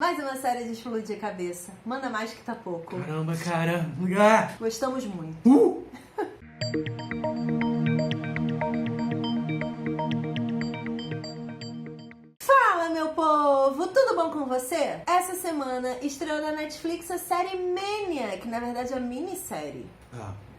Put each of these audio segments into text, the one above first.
Mais uma série de explodir a cabeça. Manda mais que tá pouco. Caramba. Gostamos muito. Fala, meu povo! Tudo bom com você? Essa semana estreou na Netflix a série Maniac. Na verdade, a minissérie.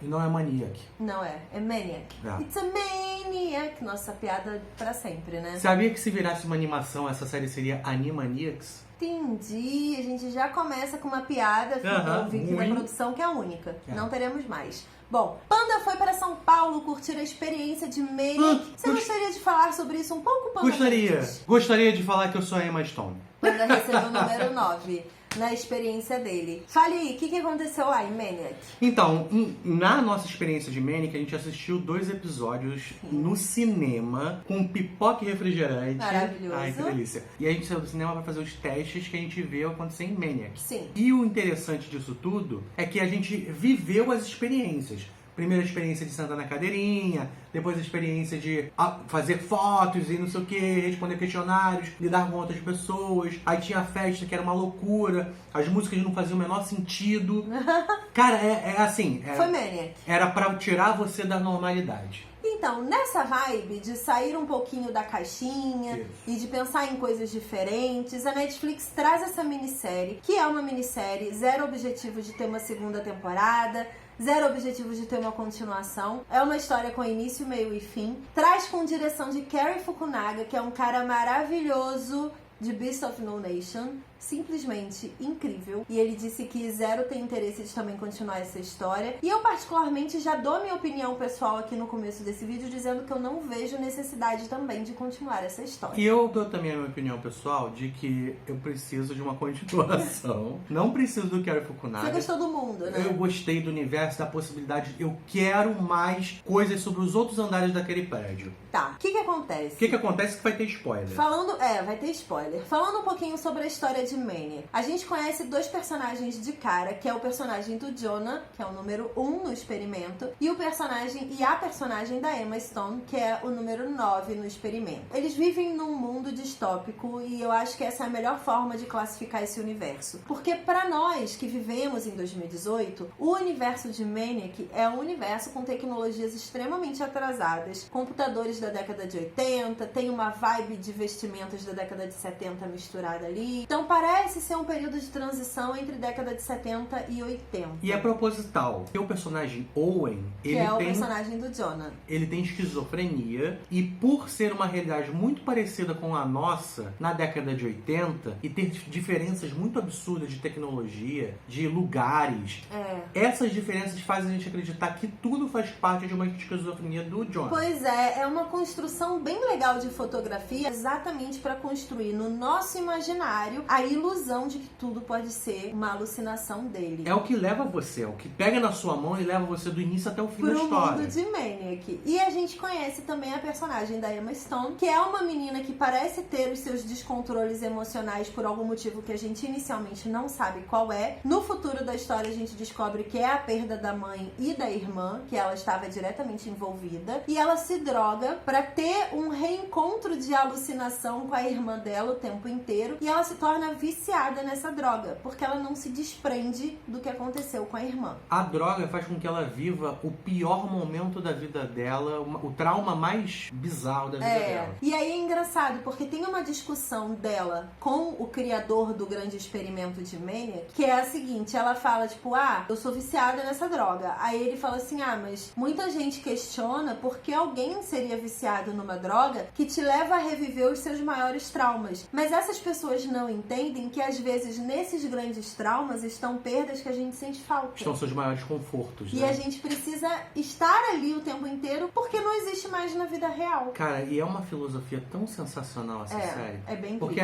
E não é Maniac. Não é Maniac. It's a Maniac. Nossa, piada pra sempre, né? Sabia que se virasse uma animação, essa série seria Animaniacs? Entendi. A gente já começa com uma piada, o Vicky da produção, que é a única. Não teremos mais. Bom, Panda foi para São Paulo curtir a experiência de Maniac. Você gostaria de falar sobre isso um pouco, Panda? Gostaria de falar que eu sou a Emma Stone. Panda recebeu o número 9 na experiência dele. Fale aí, o que aconteceu lá em Maniac? Então, na nossa experiência de Maniac, a gente assistiu 2 episódios no cinema, com pipoca e refrigerante. Maravilhoso. Ai, que delícia. E a gente saiu do cinema pra fazer os testes que a gente vê acontecer em Maniac. Sim. E o interessante disso tudo é que a gente viveu as experiências. Primeiro a experiência de sentar na cadeirinha, depois a experiência de fazer fotos e não sei o que, responder questionários, lidar com outras pessoas. Aí tinha a festa que era uma loucura, as músicas não faziam o menor sentido. Cara, assim... Foi Maniac. Era pra tirar você da normalidade. Então, nessa vibe de sair um pouquinho da caixinha e de pensar em coisas diferentes, a Netflix traz essa minissérie, que é uma minissérie, zero objetivo de ter uma segunda temporada, zero objetivo de ter uma continuação. É uma história com início, meio e fim. Traz com direção de Cary Fukunaga, que é um cara maravilhoso de Beast of No Nation. Simplesmente incrível. E ele disse que zero tem interesse de também continuar essa história. E eu particularmente já dou minha opinião pessoal aqui no começo desse vídeo, dizendo que eu não vejo necessidade também de continuar essa história. E eu dou também a minha opinião pessoal de que eu preciso de uma continuação. Não preciso do Cary Fukunaga. Você gostou do mundo, né? Eu gostei do universo, da possibilidade. Eu quero mais coisas sobre os outros andares daquele prédio. Tá. O que acontece? O que acontece que vai ter spoiler. Vai ter spoiler. Falando um pouquinho sobre a história de Maniac. A gente conhece 2 personagens de cara, que é o personagem do Jonah, que é o número 1 no experimento, e a personagem da Emma Stone, que é o número 9 no experimento. Eles vivem num mundo distópico e eu acho que essa é a melhor forma de classificar esse universo. Porque pra nós que vivemos em 2018, o universo de Maniac é um universo com tecnologias extremamente atrasadas, computadores da década de 80, tem uma vibe de vestimentas da década de 70 misturada ali. Então parece ser um período de transição entre década de 70 e 80. E é proposital. O personagem Owen, o personagem do Jonah. Ele tem esquizofrenia e por ser uma realidade muito parecida com a nossa na década de 80 e ter diferenças muito absurdas de tecnologia, de lugares, essas diferenças fazem a gente acreditar que tudo faz parte de uma esquizofrenia do Jonah. Pois é uma construção bem legal de fotografia, exatamente para construir no nosso imaginário a ilusão de que tudo pode ser uma alucinação dele. É o que leva você, é o que pega na sua mão e leva você do início até o fim da história. Pro mundo de Maniac. E a gente conhece também a personagem da Emma Stone, que é uma menina que parece ter os seus descontroles emocionais por algum motivo que a gente inicialmente não sabe qual é. No futuro da história a gente descobre que é a perda da mãe e da irmã, que ela estava diretamente envolvida. E ela se droga pra ter um reencontro de alucinação com a irmã dela o tempo inteiro. E ela se torna viciada nessa droga, porque ela não se desprende do que aconteceu com a irmã. A droga faz com que ela viva o pior momento da vida dela, o trauma mais bizarro da vida dela. E aí é engraçado, porque tem uma discussão dela com o criador do grande experimento de Maniac, que é a seguinte, ela fala tipo, eu sou viciada nessa droga. Aí ele fala assim, mas muita gente questiona por que alguém seria viciado numa droga que te leva a reviver os seus maiores traumas. Mas essas pessoas não entendem que às vezes nesses grandes traumas estão perdas que a gente sente falta. Estão seus maiores confortos, E a gente precisa estar ali o tempo inteiro porque não existe mais na vida real. Cara, e é uma filosofia tão sensacional essa série. É bem porque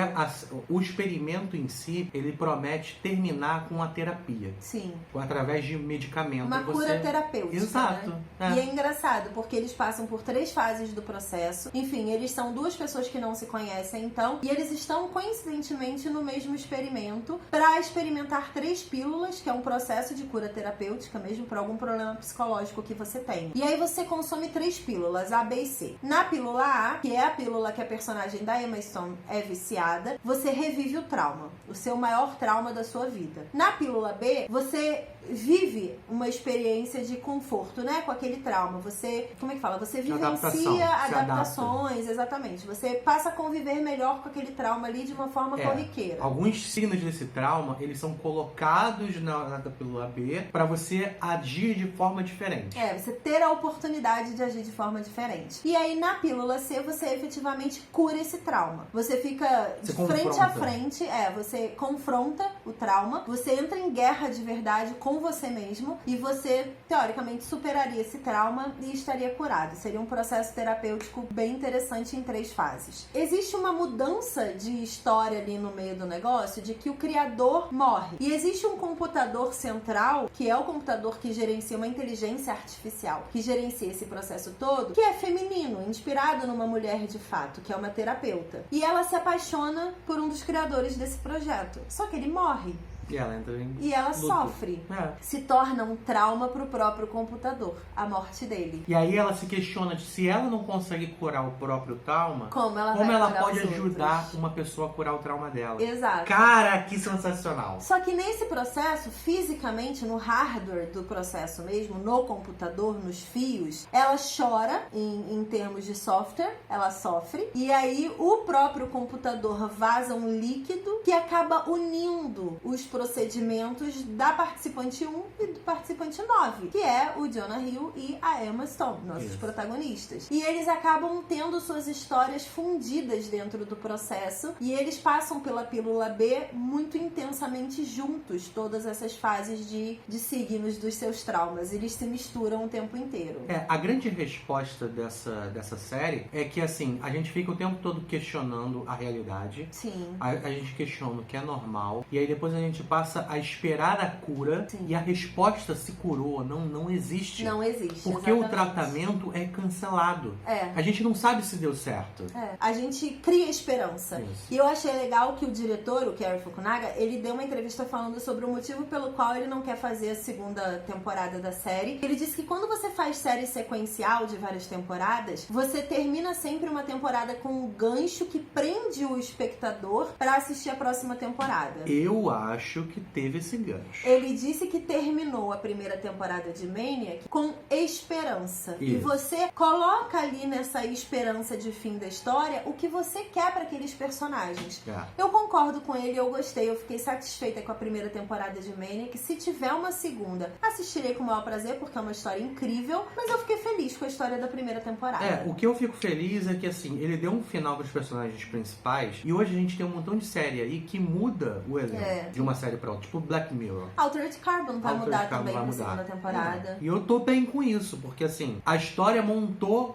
o experimento em si, ele promete terminar com a terapia. Sim. Através de medicamento. Uma cura terapêutica. Exato. Né? E é engraçado, porque eles passam por 3 fases do processo. Enfim, eles são 2 pessoas que não se conhecem, então, e eles estão coincidentemente no mesmo experimento para experimentar 3 pílulas, que é um processo de cura terapêutica mesmo por algum problema psicológico que você tem. E aí você consome 3 pílulas, A, B e C. Na pílula A, que é a pílula que a personagem da Emma Stone é viciada, você revive o trauma, o seu maior trauma da sua vida. Na pílula B, você vive uma experiência de conforto, né, com aquele trauma. Você, como é que fala? Você vivencia adaptações, exatamente. Você passa a conviver melhor com aquele trauma ali de uma forma corriqueira. Alguns signos desse trauma, eles são colocados na pílula B para você agir de forma diferente. Você ter a oportunidade de agir de forma diferente. E aí, na pílula C, você efetivamente cura esse trauma. Você fica de frente a frente, você confronta o trauma, você entra em guerra de verdade com você mesmo e você, teoricamente, superaria esse trauma e estaria curado. Seria um processo terapêutico bem interessante em 3 fases. Existe uma mudança de história ali no meio do negócio, de que o criador morre. E existe um computador central, que é o computador que gerencia uma inteligência artificial, que gerencia esse processo todo, que é feminino, inspirado numa mulher de fato, que é uma terapeuta. E ela se apaixona por um dos criadores desse projeto. Só que ele morre. E ela entra em E ela luto. sofre. Se torna um trauma pro próprio computador, a morte dele. E aí ela se questiona de se ela não consegue curar o próprio trauma, como ela pode ajudar uma pessoa a curar o trauma dela. Exato. Cara, que sensacional. Só que nesse processo, fisicamente, no hardware do processo mesmo, no computador, nos fios, ela chora em termos de software, ela sofre. E aí o próprio computador vaza um líquido que acaba unindo os procedimentos da participante 1 e do participante 9, que é o Jonah Hill e a Emma Stone, nossos protagonistas. E eles acabam tendo suas histórias fundidas dentro do processo e eles passam pela pílula B muito intensamente juntos, todas essas fases de signos dos seus traumas. Eles se misturam o tempo inteiro. A grande resposta dessa série é que, assim, a gente fica o tempo todo questionando a realidade. Sim. A gente questiona o que é normal. E aí depois a gente passa a esperar a cura. Sim. E a resposta se curou não existe. Não existe, porque exatamente. o tratamento é cancelado. A gente não sabe se deu certo. A gente cria esperança. Isso. E eu achei legal que o diretor, o Cary Fukunaga, ele deu uma entrevista falando sobre o motivo pelo qual ele não quer fazer a 2ª temporada da série. Ele disse que quando você faz série sequencial de várias temporadas, você termina sempre uma temporada com um gancho que prende o espectador pra assistir a próxima temporada. Eu acho que teve esse gancho. Ele disse que terminou a 1ª temporada de Maniac com esperança. Isso. E você coloca ali nessa esperança de fim da história o que você quer para aqueles personagens. Eu concordo com ele, eu gostei, eu fiquei satisfeita com a 1ª temporada de Maniac. Se tiver uma 2ª, assistirei com o maior prazer, porque é uma história incrível, mas eu fiquei feliz com a história da 1ª temporada. O que eu fico feliz é que, assim, ele deu um final para os personagens principais e hoje a gente tem um montão de série aí que muda o elenco de uma série pra outra, tipo Black Mirror. Altered Carbon vai mudar também na 2ª temporada. E eu tô bem com isso, porque, assim, a história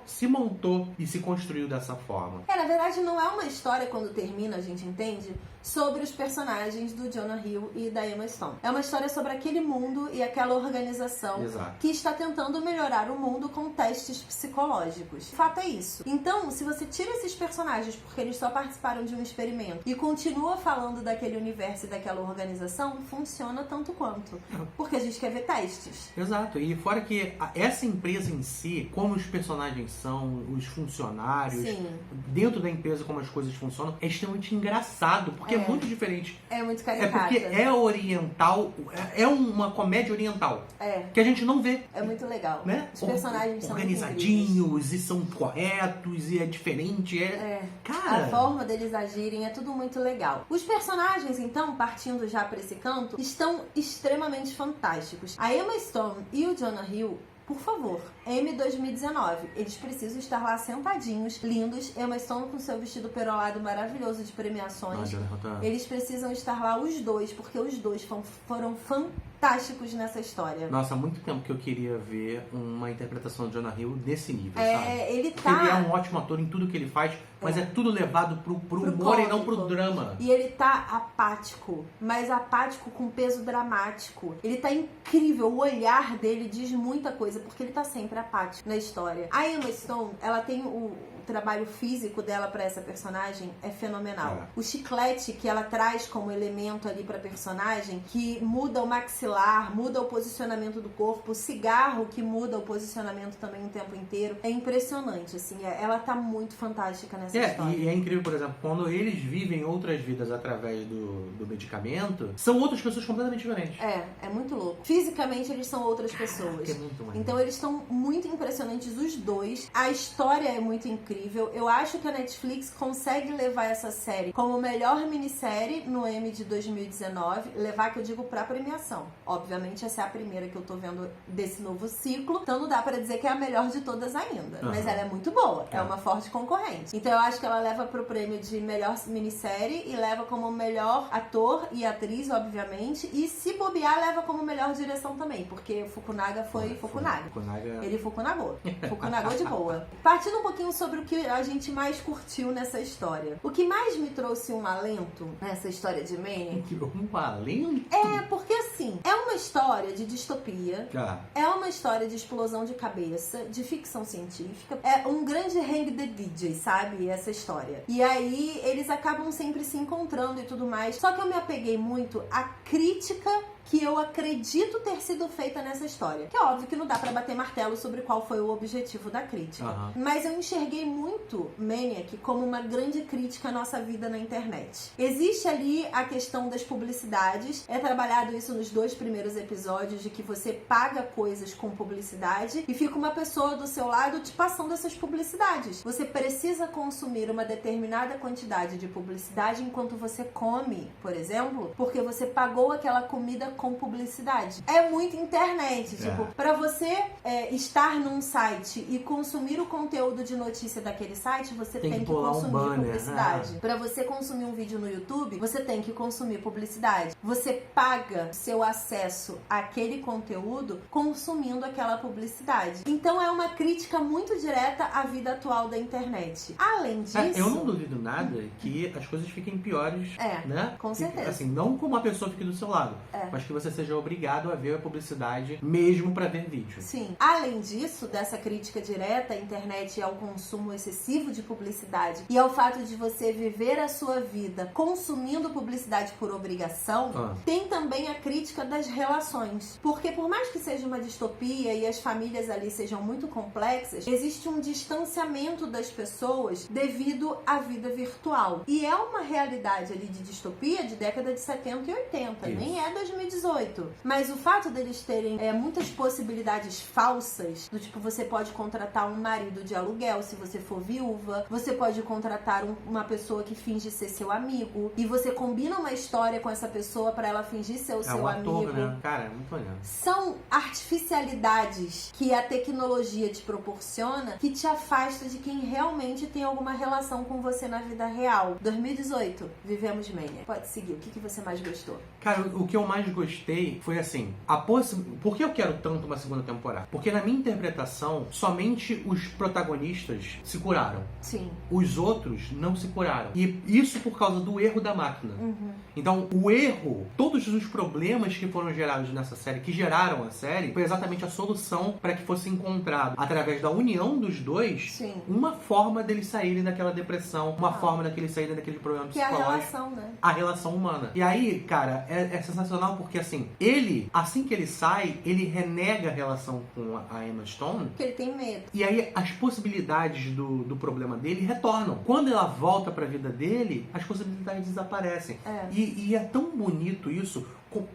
se montou e se construiu dessa forma. Na verdade, não é uma história, quando termina, a gente entende, sobre os personagens do Jonah Hill e da Emma Stone. É uma história sobre aquele mundo e aquela organização que está tentando melhorar o mundo com testes psicológicos. O fato é isso. Então, se você tira esses personagens porque eles só participaram de um experimento e continua falando daquele universo e daquela organização, funciona tanto quanto. Porque a gente quer ver testes. Exato. E fora que essa empresa em si, como os personagens são, os funcionários, dentro da empresa como as coisas funcionam, é extremamente engraçado, porque é muito diferente. É muito caricata. É porque é oriental, é uma comédia oriental. Que a gente não vê. É muito legal. Né? Os personagens são organizadinhos e são corretos e é diferente. Cara, a forma deles agirem é tudo muito legal. Os personagens, então, partindo já pra esse canto, estão extremamente fantásticos. A Emma Stone e o Jonah Hill, por favor, M 2019, eles precisam estar lá sentadinhos, lindos. Emma Stone com seu vestido perolado maravilhoso de premiações. Eles precisam estar lá os dois, porque os dois foram fantásticos nessa história. Nossa, há muito tempo que eu queria ver uma interpretação de Jonah Hill desse nível, sabe? Ele é um ótimo ator em tudo que ele faz, mas é tudo levado pro humor cômico, e não pro drama. E ele tá apático, mas apático com peso dramático. Ele tá incrível, o olhar dele diz muita coisa, porque ele tá sempre apático na história. A Emma Stone, ela tem o trabalho físico dela pra essa personagem é fenomenal. É. O chiclete que ela traz como elemento ali pra personagem, que muda o maxilar, muda o posicionamento do corpo, o cigarro que muda o posicionamento também o tempo inteiro, é impressionante, assim, ela tá muito fantástica nessa história. E é incrível, por exemplo, quando eles vivem outras vidas através do medicamento, são outras pessoas completamente diferentes. É muito louco. Fisicamente eles são outras pessoas. É muito maneiro. Então eles estão muito impressionantes os dois. A história é muito incrível. Eu acho que a Netflix consegue levar essa série como melhor minissérie no Emmy de 2019. Levar, que eu digo, pra premiação. Obviamente essa é a primeira que eu tô vendo desse novo ciclo. Então não dá pra dizer que é a melhor de todas ainda. Mas ela é muito boa. É uma forte concorrente. Então eu acho que ela leva pro prêmio de melhor minissérie e leva como melhor ator e atriz, obviamente. E se bobear, leva como melhor direção também. Porque Fukunaga foi Fukunaga. Ele Fukunagou. Fukunagou de boa. Partindo um pouquinho sobre o que a gente mais curtiu nessa história. O que mais me trouxe um alento nessa história de Maniac... Um alento? É, porque assim, é uma história de distopia, Ah. é uma história de explosão de cabeça, de ficção científica, é um grande hang the DJ, sabe? Essa história. E aí, eles acabam sempre se encontrando e tudo mais. Só que eu me apeguei muito à crítica que eu acredito ter sido feita nessa história. Que é óbvio que não dá pra bater martelo sobre qual foi o objetivo da crítica. Mas eu enxerguei muito Maniac como uma grande crítica à nossa vida na internet. Existe ali a questão das publicidades. É trabalhado isso nos 2 primeiros episódios, de que você paga coisas com publicidade e fica uma pessoa do seu lado te passando essas publicidades. Você precisa consumir uma determinada quantidade de publicidade enquanto você come, por exemplo, porque você pagou aquela comida com publicidade. É muito internet, tipo, pra você estar num site e consumir o conteúdo de notícia daquele site, você tem que consumir publicidade. Pra você consumir um vídeo no YouTube, você tem que consumir publicidade. Você paga seu acesso àquele conteúdo consumindo aquela publicidade. Então é uma crítica muito direta à vida atual da internet. Além disso... Eu não duvido nada que as coisas fiquem piores, né? Com certeza. Assim, não como a pessoa fique do seu lado, mas que você seja obrigado a ver a publicidade mesmo pra ver vídeo. Sim. Além disso, dessa crítica direta à internet e ao consumo excessivo de publicidade e ao fato de você viver a sua vida consumindo publicidade por obrigação, tem também a crítica das relações. Porque por mais que seja uma distopia e as famílias ali sejam muito complexas, existe um distanciamento das pessoas devido à vida virtual. E é uma realidade ali de distopia de década de 70 e 80, nem é 2018. Mas o fato deles terem muitas possibilidades falsas, do tipo, você pode contratar um marido de aluguel se você for viúva, você pode contratar uma pessoa que finge ser seu amigo, e você combina uma história com essa pessoa pra ela fingir ser o seu amigo. Né? Cara, é muito maneiro. São artificialidades que a tecnologia te proporciona que te afasta de quem realmente tem alguma relação com você na vida real. 2018, vivemos Maniac. Pode seguir. O que você mais gostou? Cara, o que eu mais gostei foi assim, por que eu quero tanto uma segunda temporada? Porque na minha interpretação, somente os protagonistas se curaram. Sim. Os outros não se curaram. E isso por causa do erro da máquina. Então, o erro, todos os problemas que foram gerados nessa série, que geraram a série, foi exatamente a solução para que fosse encontrado, através da união dos dois, uma forma deles saírem daquela depressão, uma forma daqueles saírem daquele problema psicológico. Que é a relação, né? A relação humana. E aí, cara, é sensacional porque, assim, assim que ele sai, ele renega a relação com a Emma Stone. Porque ele tem medo. E aí, as possibilidades do problema dele retornam. Quando ela volta pra vida dele, as possibilidades desaparecem. E é tão bonito isso.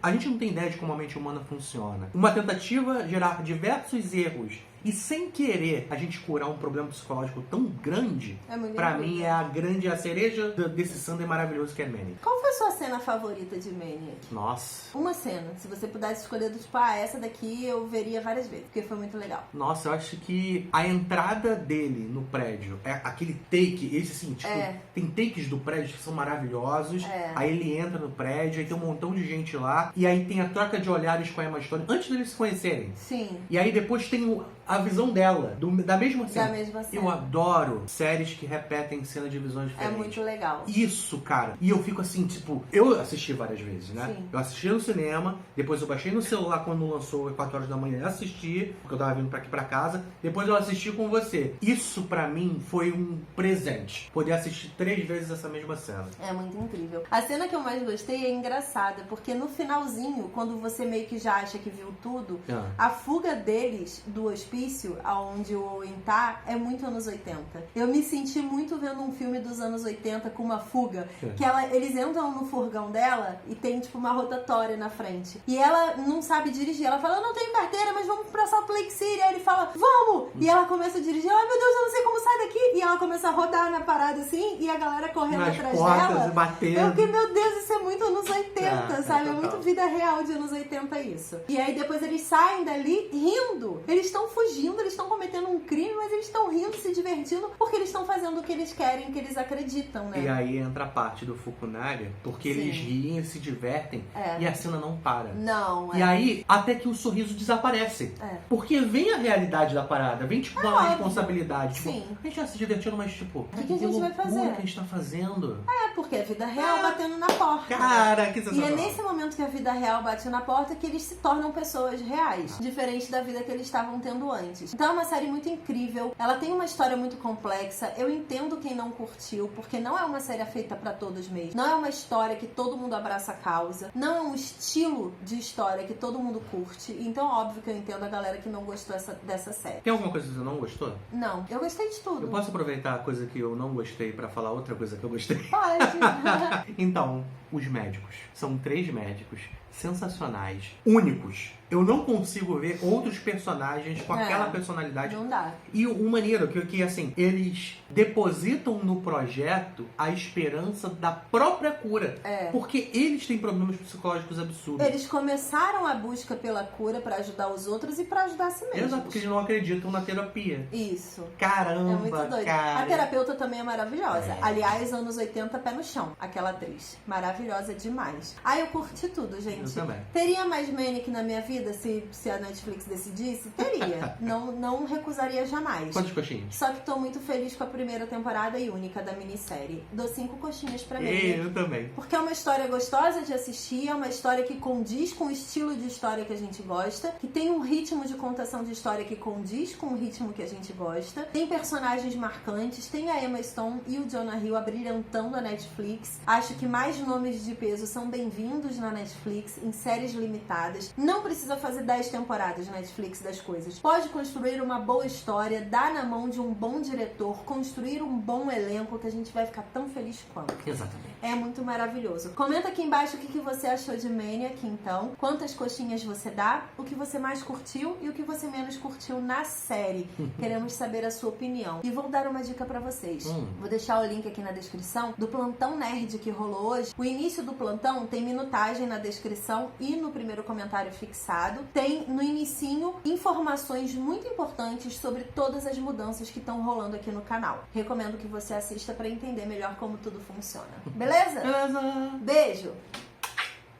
A gente não tem ideia de como a mente humana funciona. Uma tentativa gerar diversos erros e sem querer a gente curar um problema psicológico tão grande, pra mim é a cereja desse Sunday maravilhoso que é Maniac. Qual foi a sua cena favorita de Maniac? Nossa. Uma cena. Se você pudesse escolher do tipo, essa daqui eu veria várias vezes, porque foi muito legal. Nossa, eu acho que a entrada dele no prédio, aquele take, esse assim, tipo, tem takes do prédio que são maravilhosos, aí ele entra no prédio, aí tem um montão de gente lá, e aí tem a troca de olhares com a Emma Stone, antes deles se conhecerem. Sim. E aí depois tem a visão dela, da mesma cena. Da mesma cena. Eu adoro séries que repetem cena de visões É diferentes. muito legal. Isso, cara. E eu fico assim, tipo, eu assisti várias vezes, né? Sim. Eu assisti no cinema, depois eu baixei no celular quando lançou às 4 horas da manhã, assisti, porque eu tava vindo pra aqui pra casa, depois eu assisti com você. Isso pra mim foi um presente. Poder assistir 3 vezes essa mesma cena. É muito incrível. A cena que eu mais gostei é engraçada, porque no finalzinho, quando você meio que já acha que viu tudo, a fuga deles do hospício, aonde o Owen tá, é muito anos 80. Eu me senti muito vendo um filme dos anos 80 com uma fuga, que eles entram no furgão dela e tem tipo uma rotatória na frente. E ela não sabe dirigir. Ela fala, eu não tenho carteira, mas vamos pra Salt Lake City. Aí ele fala, vamos! E ela começa a dirigir. Ai, meu Deus, eu não sei como sai daqui. E ela começa a rodar na parada assim, e a galera correndo Nas atrás portas dela. e batendo. Eu fiquei, meu Deus, isso é muito anos 80, sabe? É total. muito vida real de anos 80 isso. E aí depois eles saem dali rindo. Eles estão fugindo, eles estão cometendo um crime, mas eles estão rindo, se divertindo, porque eles estão fazendo o que eles querem, o que eles acreditam, né? E aí entra a parte do Fukunaga, porque Sim. eles riem, se divertem, e a cena não para. Não, E aí, até que o sorriso desaparece. Porque vem a realidade da parada, vem tipo uma óbvio. responsabilidade. Tipo, Sim. a gente já se divertindo, mas tipo, O que a gente vai fazer? que a gente tá fazendo? É, porque é vida real batendo na porta. Cara, que E é sensacional. nesse momento que a vida real bate na porta que eles se tornam pessoas reais, diferente da vida que eles estavam tendo antes. Então é uma série muito incrível, ela tem uma história muito complexa, eu entendo quem não curtiu, porque não é uma série feita pra todos mesmo. Não é uma história que todo mundo abraça a causa, não é um estilo de história que todo mundo curte, então óbvio que eu entendo a galera que não gostou dessa série. Tem alguma coisa que você não gostou? Não, eu gostei de tudo. Eu posso aproveitar a coisa que eu não gostei pra falar outra coisa que eu gostei? Pode. Então, os médicos. São 3 médicos sensacionais, únicos. Eu não consigo ver outros personagens com aquela personalidade. Não dá. E o maneiro que assim, eles depositam no projeto a esperança da própria cura. Porque eles têm problemas psicológicos absurdos. Eles começaram a busca pela cura pra ajudar os outros e pra ajudar a si mesmos. Exato, porque eles não acreditam na terapia. Isso. Caramba, É muito doido. cara. A terapeuta também é maravilhosa. Aliás, anos 80, pé no chão. Aquela atriz. Maravilhosa demais. Eu curti tudo, gente. Eu também. Teria mais Manic na minha vida se a Netflix decidisse? Teria. não recusaria jamais. Quantas coxinhas? Só que tô muito feliz com a primeira temporada e única da minissérie. Dou 5 coxinhas pra mim. Eu também. Porque é uma história gostosa de assistir, é uma história que condiz com o estilo de história que a gente gosta, que tem um ritmo de contação de história que condiz com o ritmo que a gente gosta, tem personagens marcantes, tem a Emma Stone e o Jonah Hill abrilhantando a Netflix. Acho que mais nomes de peso são bem-vindos na Netflix, em séries limitadas. Não precisa fazer 10 temporadas na Netflix das coisas. Pode construir uma boa história, dar na mão de um bom diretor, construir um bom elenco que a gente vai ficar tão feliz quanto. Exatamente. É muito maravilhoso. Comenta aqui embaixo o que você achou de Maniac, então. Quantas coxinhas você dá, o que você mais curtiu e o que você menos curtiu na série. Queremos saber a sua opinião. E vou dar uma dica pra vocês. Vou deixar o link aqui na descrição do Plantão Nerd que rolou hoje. O início do plantão tem minutagem na descrição e no primeiro comentário fixado. Tem no inicinho informações muito importantes sobre todas as mudanças que estão rolando aqui no canal. Recomendo que você assista pra entender melhor como tudo funciona. Beleza? Beleza. Beijo!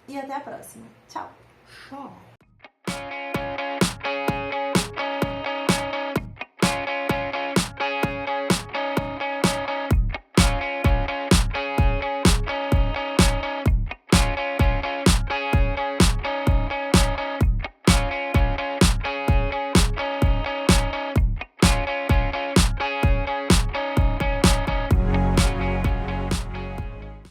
E até a próxima. Tchau! Tchau.